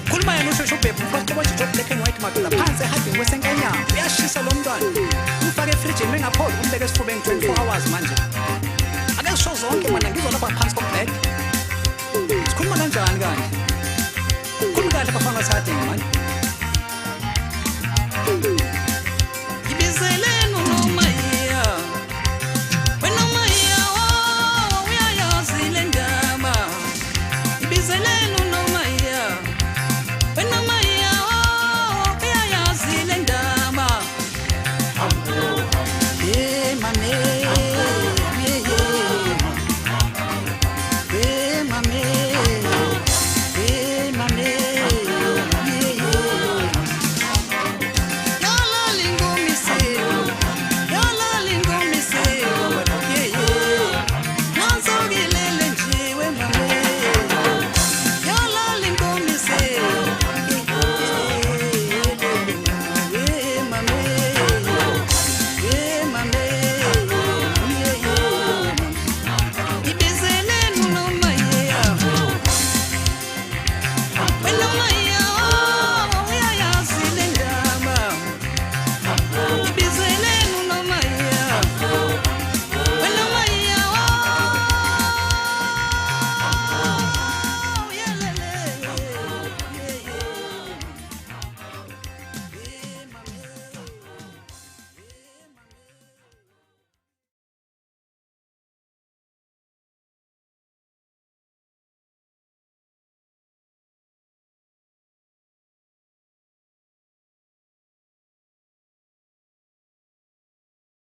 khuluma yena usheshe ubhebhe umfaka nje black and white madoda phansi ehadini kwesenkanyama uyashisa lo mntwana umfake efrijini mengapholi umbeke esifubeni 24 hours manje ake sisho zonke mana ngizolapha phansi kombhede sikhuluma kanjani kanje khuluma kahle bafana sathi manje